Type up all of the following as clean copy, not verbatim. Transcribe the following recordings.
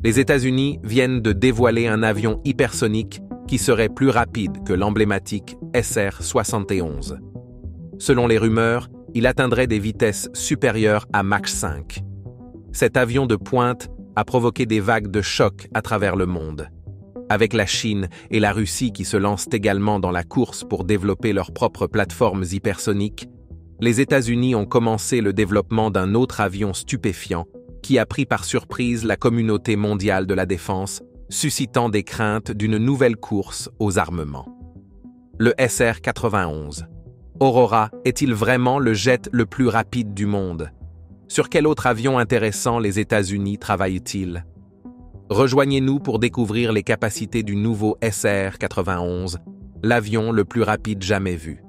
Les États-Unis viennent de dévoiler un avion hypersonique qui serait plus rapide que l'emblématique SR-71. Selon les rumeurs, il atteindrait des vitesses supérieures à Mach 5. Cet avion de pointe a provoqué des vagues de choc à travers le monde. Avec la Chine et la Russie qui se lancent également dans la course pour développer leurs propres plateformes hypersoniques, les États-Unis ont commencé le développement d'un autre avion stupéfiant qui a pris par surprise la communauté mondiale de la défense, suscitant des craintes d'une nouvelle course aux armements. Le SR-91. Aurora est-il vraiment le jet le plus rapide du monde? Sur quel autre avion intéressant les États-Unis travaillent-ils? Rejoignez-nous pour découvrir les capacités du nouveau SR-91, l'avion le plus rapide jamais vu.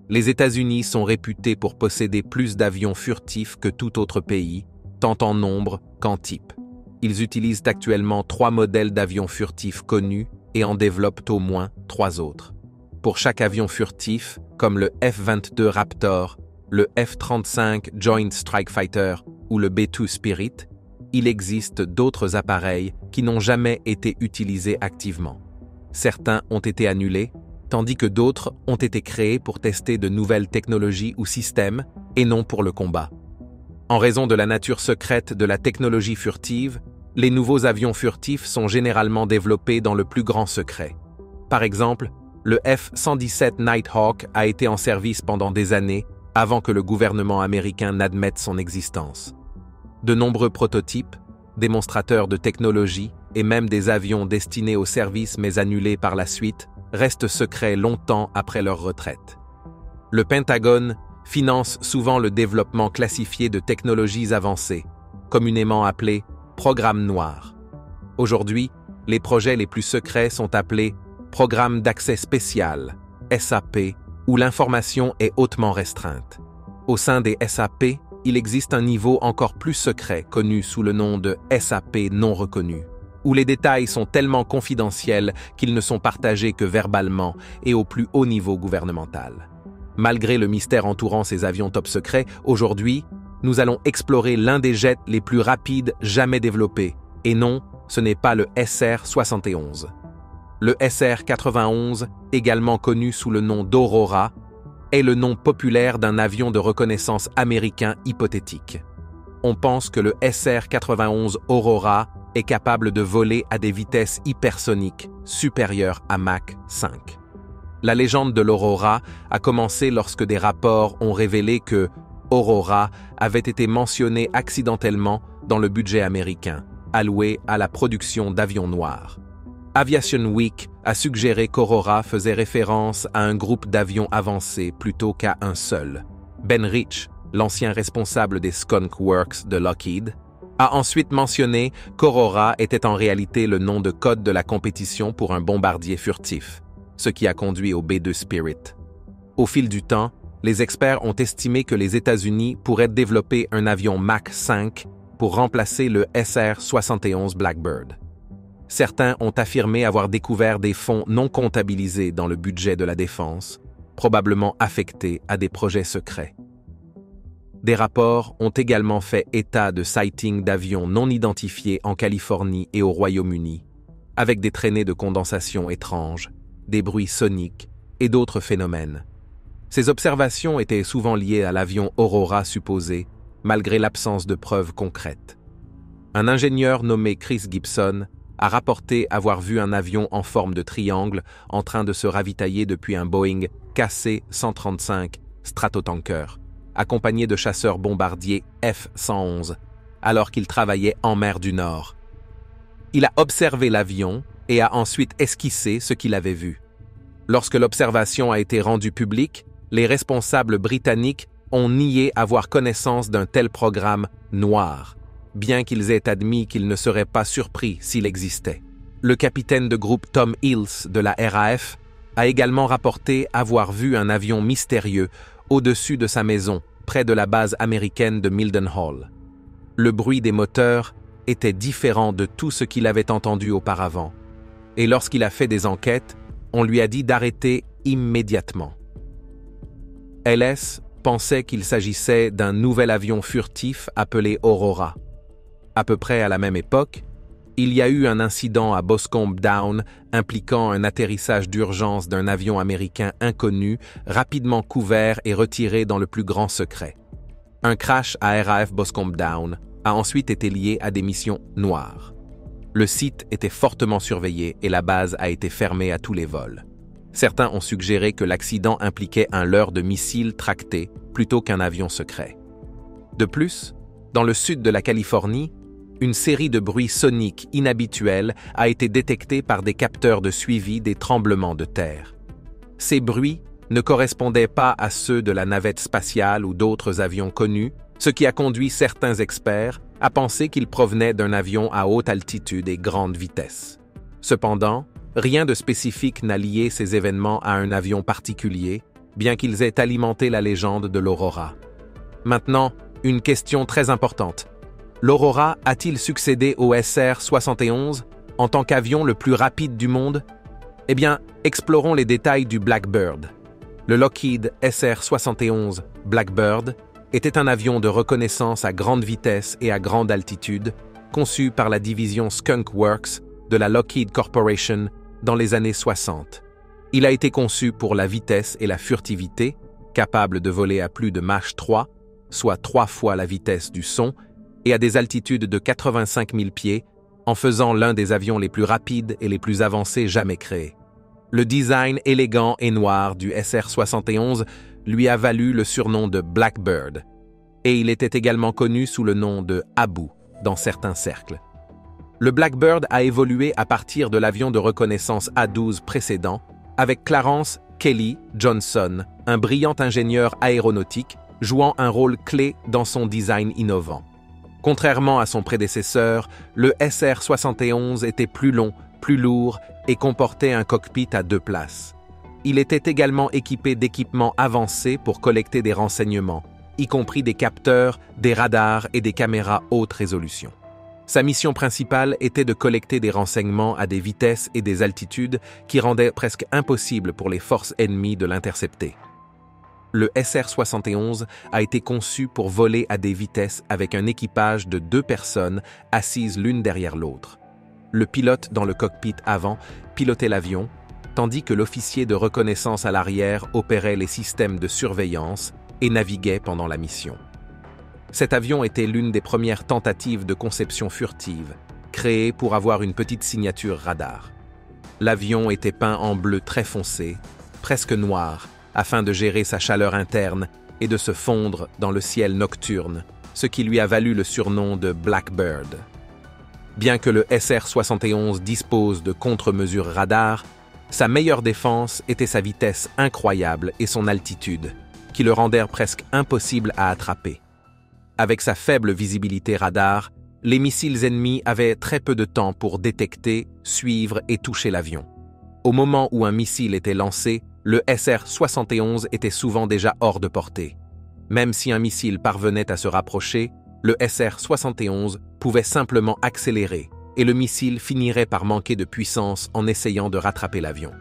Les États-Unis sont réputés pour posséder plus d'avions furtifs que tout autre pays, tant en nombre qu'en type. Ils utilisent actuellement 3 modèles d'avions furtifs connus et en développent au moins 3 autres. Pour chaque avion furtif, comme le F-22 Raptor, le F-35 Joint Strike Fighter ou le B-2 Spirit, il existe d'autres appareils qui n'ont jamais été utilisés activement. Certains ont été annulés, tandis que d'autres ont été créés pour tester de nouvelles technologies ou systèmes et non pour le combat. En raison de la nature secrète de la technologie furtive, les nouveaux avions furtifs sont généralement développés dans le plus grand secret. Par exemple, le F-117 Nighthawk a été en service pendant des années avant que le gouvernement américain n'admette son existence. De nombreux prototypes, démonstrateurs de technologie et même des avions destinés au service mais annulés par la suite restent secrets longtemps après leur retraite. Le Pentagone finance souvent le développement classifié de technologies avancées, communément appelées « programmes noirs ». Aujourd'hui, les projets les plus secrets sont appelés « programmes d'accès spécial » (SAP), où l'information est hautement restreinte. Au sein des SAP, il existe un niveau encore plus secret connu sous le nom de SAP non reconnu, où les détails sont tellement confidentiels qu'ils ne sont partagés que verbalement et au plus haut niveau gouvernemental. Malgré le mystère entourant ces avions top secrets, aujourd'hui, nous allons explorer l'un des jets les plus rapides jamais développés. Et non, ce n'est pas le SR-71. Le SR-91, également connu sous le nom d'Aurora, est le nom populaire d'un avion de reconnaissance américain hypothétique. On pense que le SR-91 Aurora est capable de voler à des vitesses hypersoniques supérieures à Mach 5. La légende de l'Aurora a commencé lorsque des rapports ont révélé que Aurora avait été mentionné accidentellement dans le budget américain, alloué à la production d'avions noirs. Aviation Week a suggéré qu'Aurora faisait référence à un groupe d'avions avancés plutôt qu'à un seul. Ben Rich, l'ancien responsable des Skunk Works de Lockheed, a ensuite mentionné qu'Aurora était en réalité le nom de code de la compétition pour un bombardier furtif, ce qui a conduit au B-2 Spirit. Au fil du temps, les experts ont estimé que les États-Unis pourraient développer un avion Mach 5 pour remplacer le SR-71 Blackbird. Certains ont affirmé avoir découvert des fonds non comptabilisés dans le budget de la défense, probablement affectés à des projets secrets. Des rapports ont également fait état de sightings d'avions non identifiés en Californie et au Royaume-Uni, avec des traînées de condensation étranges, des bruits soniques et d'autres phénomènes. Ces observations étaient souvent liées à l'avion Aurora supposé, malgré l'absence de preuves concrètes. Un ingénieur nommé Chris Gibson a rapporté avoir vu un avion en forme de triangle en train de se ravitailler depuis un Boeing KC-135 Stratotanker, accompagné de chasseurs bombardiers F-111, alors qu'il travaillait en mer du Nord. Il a observé l'avion et a ensuite esquissé ce qu'il avait vu. Lorsque l'observation a été rendue publique, les responsables britanniques ont nié avoir connaissance d'un tel programme noir, bien qu'ils aient admis qu'ils ne seraient pas surpris s'il existait. Le capitaine de groupe Tom Hills de la RAF a également rapporté avoir vu un avion mystérieux au-dessus de sa maison, près de la base américaine de Mildenhall. Le bruit des moteurs était différent de tout ce qu'il avait entendu auparavant, et lorsqu'il a fait des enquêtes, on lui a dit d'arrêter immédiatement. LS pensait qu'il s'agissait d'un nouvel avion furtif appelé Aurora. À peu près à la même époque, Il y a eu un incident à Boscombe Down impliquant un atterrissage d'urgence d'un avion américain inconnu, rapidement couvert et retiré dans le plus grand secret. Un crash à RAF Boscombe Down a ensuite été lié à des missions noires. Le site était fortement surveillé et la base a été fermée à tous les vols. Certains ont suggéré que l'accident impliquait un leurre de missiles tractés plutôt qu'un avion secret. De plus, dans le sud de la Californie, une série de bruits soniques inhabituels a été détectée par des capteurs de suivi des tremblements de terre. Ces bruits ne correspondaient pas à ceux de la navette spatiale ou d'autres avions connus, ce qui a conduit certains experts à penser qu'ils provenaient d'un avion à haute altitude et grande vitesse. Cependant, rien de spécifique n'a lié ces événements à un avion particulier, bien qu'ils aient alimenté la légende de l'Aurora. Maintenant, une question très importante. L'Aurora a-t-il succédé au SR-71 en tant qu'avion le plus rapide du monde? Eh bien, explorons les détails du Blackbird. Le Lockheed SR-71 Blackbird était un avion de reconnaissance à grande vitesse et à grande altitude, conçu par la division Skunk Works de la Lockheed Corporation dans les années 60. Il a été conçu pour la vitesse et la furtivité, capable de voler à plus de Mach 3, soit 3 fois la vitesse du son, et à des altitudes de 85 000 pieds, en faisant l'un des avions les plus rapides et les plus avancés jamais créés. Le design élégant et noir du SR-71 lui a valu le surnom de Blackbird, et il était également connu sous le nom de Abu dans certains cercles. Le Blackbird a évolué à partir de l'avion de reconnaissance A-12 précédent, avec Clarence Kelly Johnson, un brillant ingénieur aéronautique, jouant un rôle clé dans son design innovant. Contrairement à son prédécesseur, le SR-71 était plus long, plus lourd et comportait un cockpit à 2 places. Il était également équipé d'équipements avancés pour collecter des renseignements, y compris des capteurs, des radars et des caméras haute résolution. Sa mission principale était de collecter des renseignements à des vitesses et des altitudes qui rendaient presque impossible pour les forces ennemies de l'intercepter. Le SR-71 a été conçu pour voler à des vitesses avec un équipage de 2 personnes assises l'une derrière l'autre. Le pilote dans le cockpit avant pilotait l'avion, tandis que l'officier de reconnaissance à l'arrière opérait les systèmes de surveillance et naviguait pendant la mission. Cet avion était l'une des premières tentatives de conception furtive, créée pour avoir une petite signature radar. L'avion était peint en bleu très foncé, presque noir, afin de gérer sa chaleur interne et de se fondre dans le ciel nocturne, ce qui lui a valu le surnom de Blackbird. Bien que le SR-71 dispose de contre-mesures radar, sa meilleure défense était sa vitesse incroyable et son altitude, qui le rendèrent presque impossible à attraper. Avec sa faible visibilité radar, les missiles ennemis avaient très peu de temps pour détecter, suivre et toucher l'avion. Au moment où un missile était lancé, le SR-71 était souvent déjà hors de portée. Même si un missile parvenait à se rapprocher, le SR-71 pouvait simplement accélérer et le missile finirait par manquer de puissance en essayant de rattraper l'avion.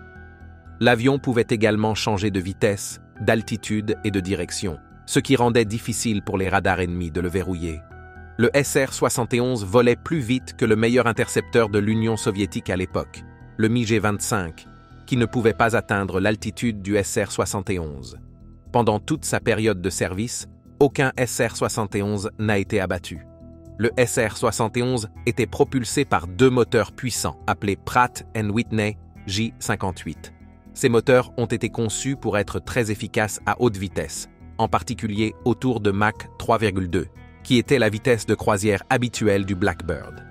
L'avion pouvait également changer de vitesse, d'altitude et de direction, ce qui rendait difficile pour les radars ennemis de le verrouiller. Le SR-71 volait plus vite que le meilleur intercepteur de l'Union soviétique à l'époque, le MiG-25, qui ne pouvait pas atteindre l'altitude du SR-71. Pendant toute sa période de service, aucun SR-71 n'a été abattu. Le SR-71 était propulsé par 2 moteurs puissants appelés Pratt & Whitney J58. Ces moteurs ont été conçus pour être très efficaces à haute vitesse, en particulier autour de Mach 3,2, qui était la vitesse de croisière habituelle du Blackbird.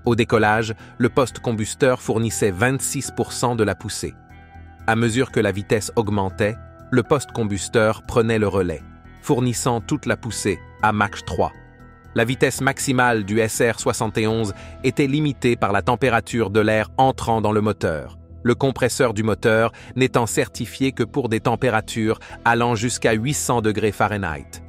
Au décollage, le poste-combusteur fournissait 26% de la poussée. À mesure que la vitesse augmentait, le poste-combusteur prenait le relais, fournissant toute la poussée à Mach 3. La vitesse maximale du SR-71 était limitée par la température de l'air entrant dans le moteur, le compresseur du moteur n'étant certifié que pour des températures allant jusqu'à 800 degrés Fahrenheit.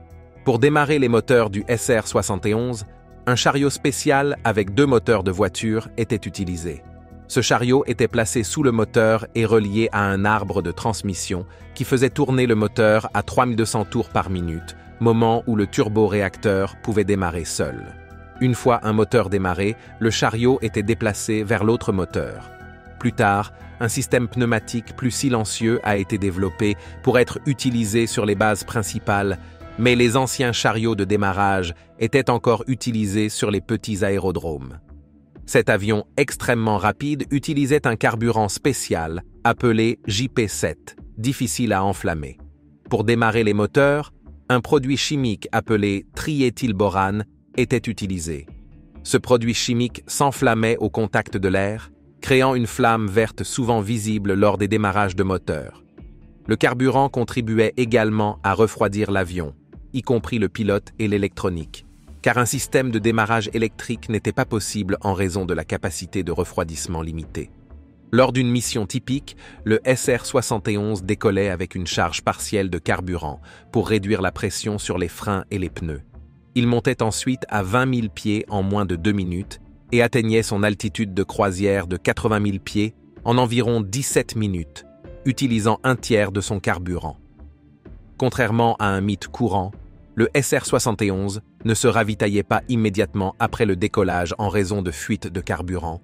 Pour démarrer les moteurs du SR-71, un chariot spécial avec 2 moteurs de voiture était utilisé. Ce chariot était placé sous le moteur et relié à un arbre de transmission qui faisait tourner le moteur à 3200 tours par minute, moment où le turboréacteur pouvait démarrer seul. Une fois un moteur démarré, le chariot était déplacé vers l'autre moteur. Plus tard, un système pneumatique plus silencieux a été développé pour être utilisé sur les bases principales, mais les anciens chariots de démarrage étaient encore utilisés sur les petits aérodromes. Cet avion extrêmement rapide utilisait un carburant spécial appelé JP7, difficile à enflammer. Pour démarrer les moteurs, un produit chimique appelé triéthylborane était utilisé. Ce produit chimique s'enflammait au contact de l'air, créant une flamme verte souvent visible lors des démarrages de moteurs. Le carburant contribuait également à refroidir l'avion, y compris le pilote et l'électronique, car un système de démarrage électrique n'était pas possible en raison de la capacité de refroidissement limitée. Lors d'une mission typique, le SR-71 décollait avec une charge partielle de carburant pour réduire la pression sur les freins et les pneus. Il montait ensuite à 20 000 pieds en moins de 2 minutes et atteignait son altitude de croisière de 80 000 pieds en environ 17 minutes, utilisant un tiers de son carburant. Contrairement à un mythe courant, le SR-71 ne se ravitaillait pas immédiatement après le décollage en raison de fuite de carburant.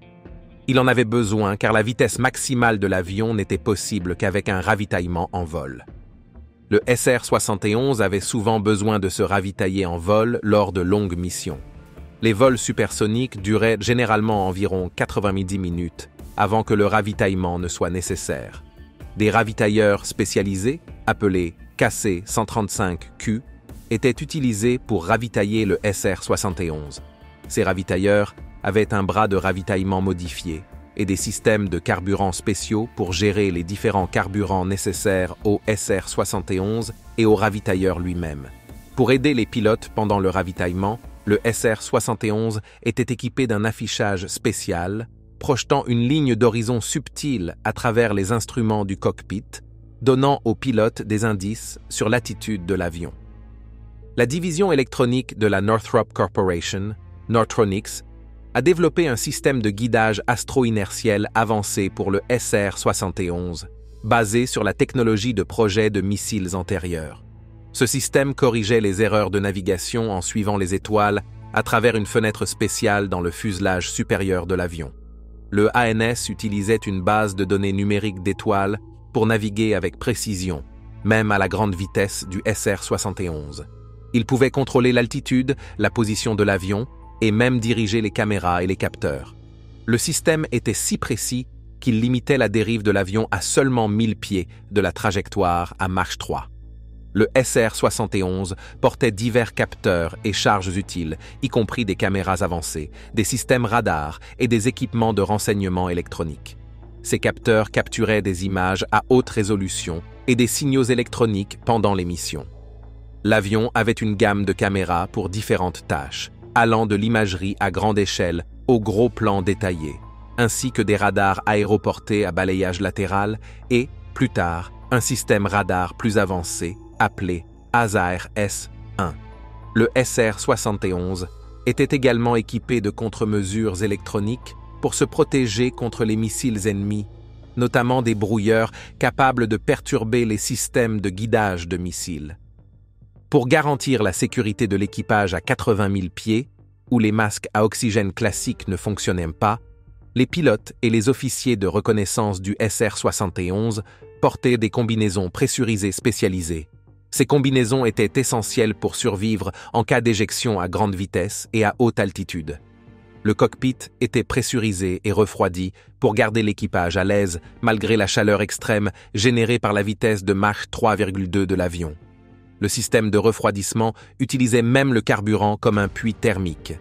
Il en avait besoin car la vitesse maximale de l'avion n'était possible qu'avec un ravitaillement en vol. Le SR-71 avait souvent besoin de se ravitailler en vol lors de longues missions. Les vols supersoniques duraient généralement environ 90 minutes avant que le ravitaillement ne soit nécessaire. Des ravitailleurs spécialisés, appelés KC-135Q, étaient utilisés pour ravitailler le SR-71. Ces ravitailleurs avaient un bras de ravitaillement modifié et des systèmes de carburant spéciaux pour gérer les différents carburants nécessaires au SR-71 et au ravitailleur lui-même. Pour aider les pilotes pendant le ravitaillement, le SR-71 était équipé d'un affichage spécial, projetant une ligne d'horizon subtile à travers les instruments du cockpit, donnant aux pilotes des indices sur l'attitude de l'avion. La division électronique de la Northrop Corporation, Nortronix, a développé un système de guidage astro-inertiel avancé pour le SR-71, basé sur la technologie de projet de missiles antérieurs. Ce système corrigeait les erreurs de navigation en suivant les étoiles à travers une fenêtre spéciale dans le fuselage supérieur de l'avion. Le ANS utilisait une base de données numériques d'étoiles pour naviguer avec précision, même à la grande vitesse du SR-71. Il pouvait contrôler l'altitude, la position de l'avion et même diriger les caméras et les capteurs. Le système était si précis qu'il limitait la dérive de l'avion à seulement 1000 pieds de la trajectoire à Mach 3. Le SR-71 portait divers capteurs et charges utiles, y compris des caméras avancées, des systèmes radars et des équipements de renseignement électronique. Ces capteurs capturaient des images à haute résolution et des signaux électroniques pendant les missions. L'avion avait une gamme de caméras pour différentes tâches, allant de l'imagerie à grande échelle au gros plan détaillé, ainsi que des radars aéroportés à balayage latéral et, plus tard, un système radar plus avancé appelé ASAR S-1. Le SR-71 était également équipé de contre-mesures électroniques pour se protéger contre les missiles ennemis, notamment des brouilleurs capables de perturber les systèmes de guidage de missiles. Pour garantir la sécurité de l'équipage à 80 000 pieds, où les masques à oxygène classiques ne fonctionnaient pas, les pilotes et les officiers de reconnaissance du SR-71 portaient des combinaisons pressurisées spécialisées. Ces combinaisons étaient essentielles pour survivre en cas d'éjection à grande vitesse et à haute altitude. Le cockpit était pressurisé et refroidi pour garder l'équipage à l'aise malgré la chaleur extrême générée par la vitesse de Mach 3,2 de l'avion. Le système de refroidissement utilisait même le carburant comme un puits thermique.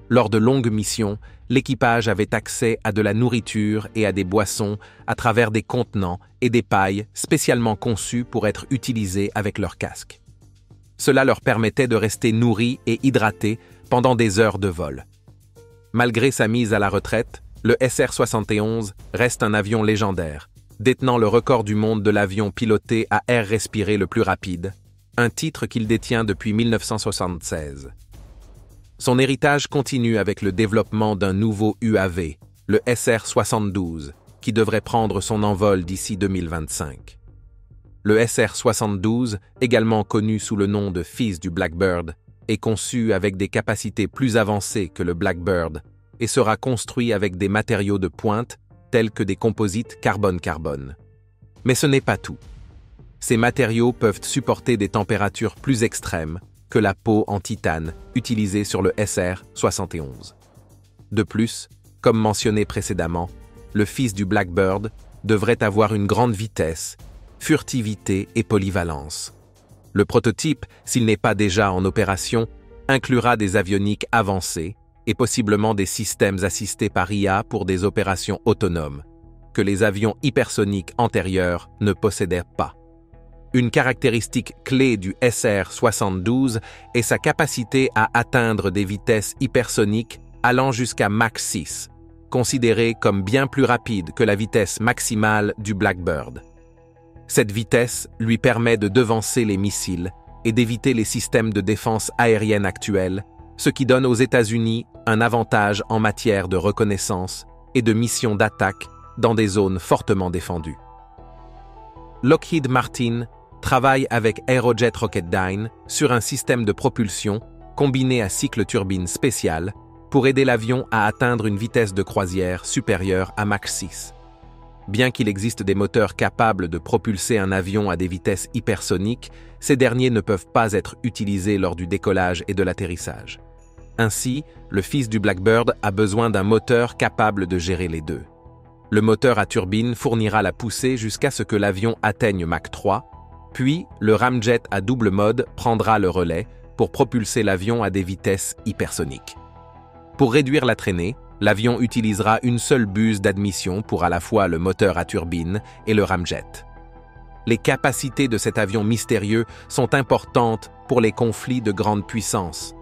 Lors de longues missions, l'équipage avait accès à de la nourriture et à des boissons à travers des contenants et des pailles spécialement conçus pour être utilisés avec leur casque. Cela leur permettait de rester nourris et hydratés pendant des heures de vol. Malgré sa mise à la retraite, le SR-71 reste un avion légendaire, détenant le record du monde de l'avion piloté à air respiré le plus rapide, un titre qu'il détient depuis 1976. Son héritage continue avec le développement d'un nouveau UAV, le SR-72, qui devrait prendre son envol d'ici 2025. Le SR-72, également connu sous le nom de fils du Blackbird, est conçu avec des capacités plus avancées que le Blackbird et sera construit avec des matériaux de pointe tels que des composites carbone-carbone. Mais ce n'est pas tout. Ces matériaux peuvent supporter des températures plus extrêmes que la peau en titane utilisée sur le SR-71. De plus, comme mentionné précédemment, le fils du Blackbird devrait avoir une grande vitesse, furtivité et polyvalence. Le prototype, s'il n'est pas déjà en opération, inclura des avioniques avancées et possiblement des systèmes assistés par IA pour des opérations autonomes, que les avions hypersoniques antérieurs ne possédaient pas. Une caractéristique clé du SR-72 est sa capacité à atteindre des vitesses hypersoniques allant jusqu'à Mach 6, considérée comme bien plus rapide que la vitesse maximale du Blackbird. Cette vitesse lui permet de devancer les missiles et d'éviter les systèmes de défense aérienne actuels, ce qui donne aux États-Unis un avantage en matière de reconnaissance et de missions d'attaque dans des zones fortement défendues. Lockheed Martin travaille avec Aerojet Rocketdyne sur un système de propulsion combiné à cycle turbine spécial pour aider l'avion à atteindre une vitesse de croisière supérieure à Mach 6. Bien qu'il existe des moteurs capables de propulser un avion à des vitesses hypersoniques, ces derniers ne peuvent pas être utilisés lors du décollage et de l'atterrissage. Ainsi, le fils du Blackbird a besoin d'un moteur capable de gérer les deux. Le moteur à turbine fournira la poussée jusqu'à ce que l'avion atteigne Mach 3, puis le ramjet à double mode prendra le relais pour propulser l'avion à des vitesses hypersoniques. Pour réduire la traînée, l'avion utilisera une seule buse d'admission pour à la fois le moteur à turbine et le ramjet. Les capacités de cet avion mystérieux sont importantes pour les conflits de grande puissance.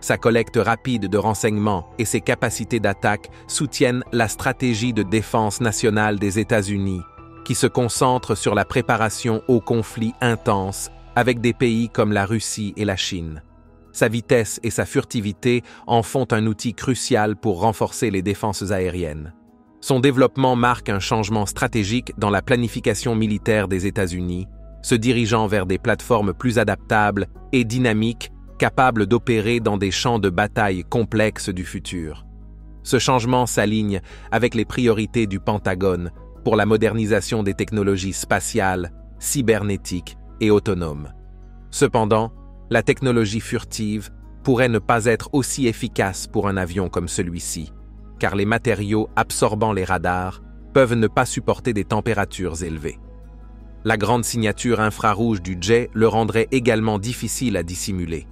Sa collecte rapide de renseignements et ses capacités d'attaque soutiennent la stratégie de défense nationale des États-Unis, qui se concentre sur la préparation aux conflits intenses avec des pays comme la Russie et la Chine. Sa vitesse et sa furtivité en font un outil crucial pour renforcer les défenses aériennes. Son développement marque un changement stratégique dans la planification militaire des États-Unis, se dirigeant vers des plateformes plus adaptables et dynamiques, capables d'opérer dans des champs de bataille complexes du futur. Ce changement s'aligne avec les priorités du Pentagone pour la modernisation des technologies spatiales, cybernétiques et autonomes. Cependant, la technologie furtive pourrait ne pas être aussi efficace pour un avion comme celui-ci, car les matériaux absorbant les radars peuvent ne pas supporter des températures élevées. La grande signature infrarouge du jet le rendrait également difficile à dissimuler.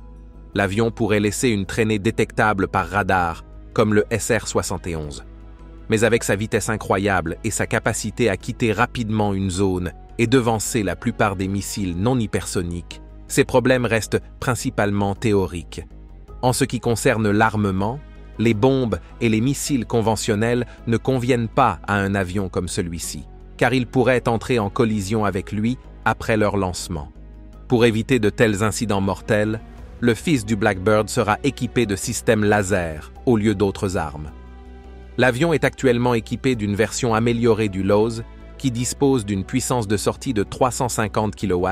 L'avion pourrait laisser une traînée détectable par radar, comme le SR-71. Mais avec sa vitesse incroyable et sa capacité à quitter rapidement une zone et devancer la plupart des missiles non hypersoniques, ces problèmes restent principalement théoriques. En ce qui concerne l'armement, les bombes et les missiles conventionnels ne conviennent pas à un avion comme celui-ci, car ils pourraient entrer en collision avec lui après leur lancement. Pour éviter de tels incidents mortels, le fils du Blackbird sera équipé de systèmes laser au lieu d'autres armes. L'avion est actuellement équipé d'une version améliorée du LOS qui dispose d'une puissance de sortie de 350 kW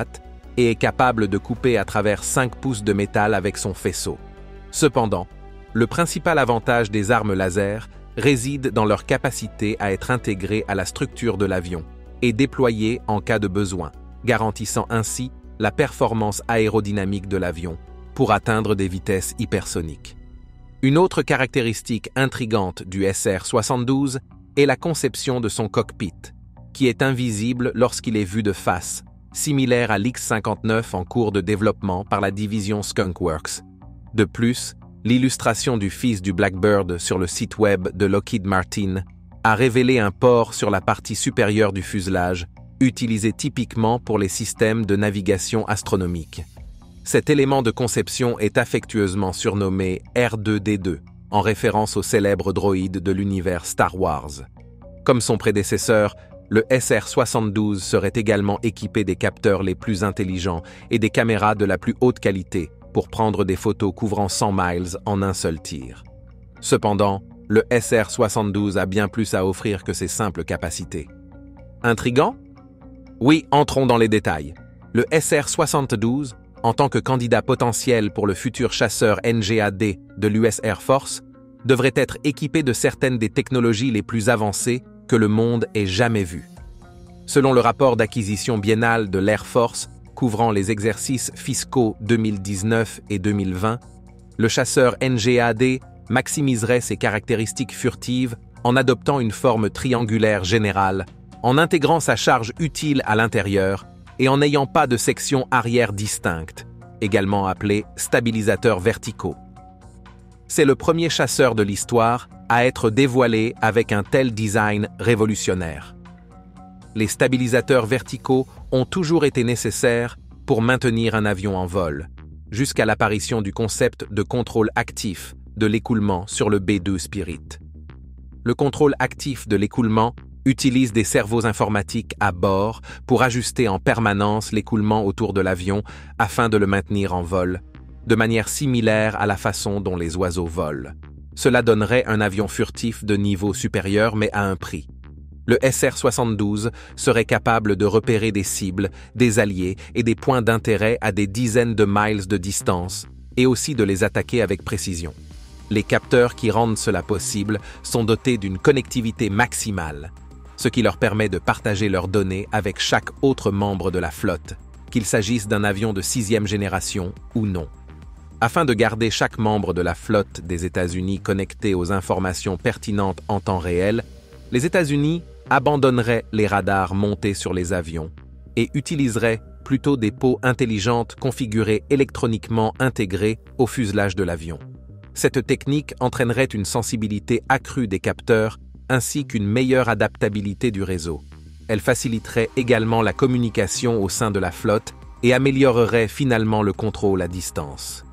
et est capable de couper à travers 5 pouces de métal avec son faisceau. Cependant, le principal avantage des armes laser réside dans leur capacité à être intégrées à la structure de l'avion et déployées en cas de besoin, garantissant ainsi la performance aérodynamique de l'avion pour atteindre des vitesses hypersoniques. Une autre caractéristique intrigante du SR-72 est la conception de son cockpit, qui est invisible lorsqu'il est vu de face, similaire à l'X-59 en cours de développement par la division Skunk Works. De plus, l'illustration du fils du Blackbird sur le site web de Lockheed Martin a révélé un port sur la partie supérieure du fuselage, utilisé typiquement pour les systèmes de navigation astronomique. Cet élément de conception est affectueusement surnommé R2-D2, en référence au célèbre droïde de l'univers Star Wars. Comme son prédécesseur, le SR-72 serait également équipé des capteurs les plus intelligents et des caméras de la plus haute qualité pour prendre des photos couvrant 100 miles en un seul tir. Cependant, le SR-72 a bien plus à offrir que ses simples capacités. Intriguant? Oui, entrons dans les détails. Le SR-72 en tant que candidat potentiel pour le futur chasseur NGAD de l'US Air Force, devrait être équipé de certaines des technologies les plus avancées que le monde ait jamais vues. Selon le rapport d'acquisition biennale de l'Air Force couvrant les exercices fiscaux 2019 et 2020, le chasseur NGAD maximiserait ses caractéristiques furtives en adoptant une forme triangulaire générale, en intégrant sa charge utile à l'intérieur et en n'ayant pas de section arrière distincte, également appelée stabilisateurs verticaux. C'est le premier chasseur de l'histoire à être dévoilé avec un tel design révolutionnaire. Les stabilisateurs verticaux ont toujours été nécessaires pour maintenir un avion en vol, jusqu'à l'apparition du concept de contrôle actif de l'écoulement sur le B-2 Spirit. Le contrôle actif de l'écoulement utilise des cerveaux informatiques à bord pour ajuster en permanence l'écoulement autour de l'avion afin de le maintenir en vol, de manière similaire à la façon dont les oiseaux volent. Cela donnerait un avion furtif de niveau supérieur mais à un prix. Le SR-72 serait capable de repérer des cibles, des alliés et des points d'intérêt à des dizaines de miles de distance, et aussi de les attaquer avec précision. Les capteurs qui rendent cela possible sont dotés d'une connectivité maximale, ce qui leur permet de partager leurs données avec chaque autre membre de la flotte, qu'il s'agisse d'un avion de 6e génération ou non. Afin de garder chaque membre de la flotte des États-Unis connecté aux informations pertinentes en temps réel, les États-Unis abandonneraient les radars montés sur les avions et utiliseraient plutôt des peaux intelligentes configurées électroniquement intégrées au fuselage de l'avion. Cette technique entraînerait une sensibilité accrue des capteurs ainsi qu'une meilleure adaptabilité du réseau. Elle faciliterait également la communication au sein de la flotte et améliorerait finalement le contrôle à distance.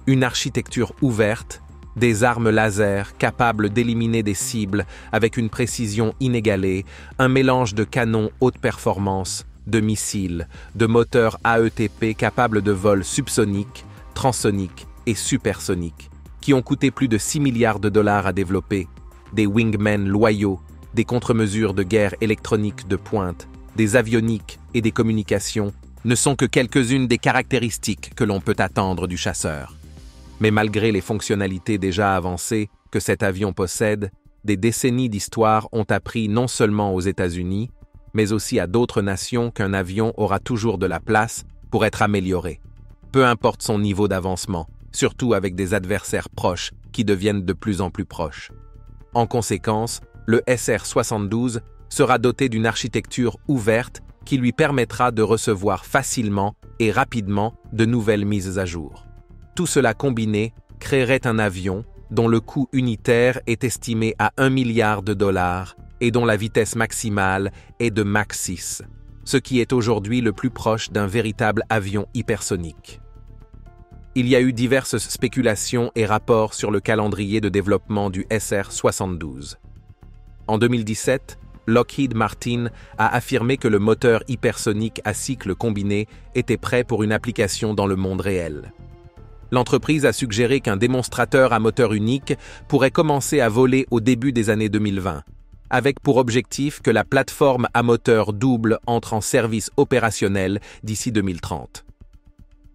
Une architecture ouverte, des armes laser capables d'éliminer des cibles avec une précision inégalée, un mélange de canons haute performance, de missiles, de moteurs AETP capables de vol subsonique, transonique et supersonique, qui ont coûté plus de 6 milliards de dollars à développer, des wingmen loyaux, des contre-mesures de guerre électroniques de pointe, des avioniques et des communications ne sont que quelques-unes des caractéristiques que l'on peut attendre du chasseur. Mais malgré les fonctionnalités déjà avancées que cet avion possède, des décennies d'histoire ont appris non seulement aux États-Unis, mais aussi à d'autres nations qu'un avion aura toujours de la place pour être amélioré, peu importe son niveau d'avancement, surtout avec des adversaires proches qui deviennent de plus en plus proches. En conséquence, le SR-72 sera doté d'une architecture ouverte qui lui permettra de recevoir facilement et rapidement de nouvelles mises à jour. Tout cela combiné créerait un avion dont le coût unitaire est estimé à 1 milliard de dollars et dont la vitesse maximale est de Mach 6, ce qui est aujourd'hui le plus proche d'un véritable avion hypersonique. Il y a eu diverses spéculations et rapports sur le calendrier de développement du SR-72. En 2017, Lockheed Martin a affirmé que le moteur hypersonique à cycle combiné était prêt pour une application dans le monde réel. L'entreprise a suggéré qu'un démonstrateur à moteur unique pourrait commencer à voler au début des années 2020, avec pour objectif que la plateforme à moteur double entre en service opérationnel d'ici 2030.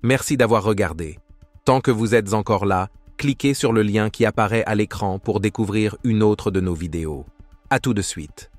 Merci d'avoir regardé. Tant que vous êtes encore là, cliquez sur le lien qui apparaît à l'écran pour découvrir une autre de nos vidéos. À tout de suite.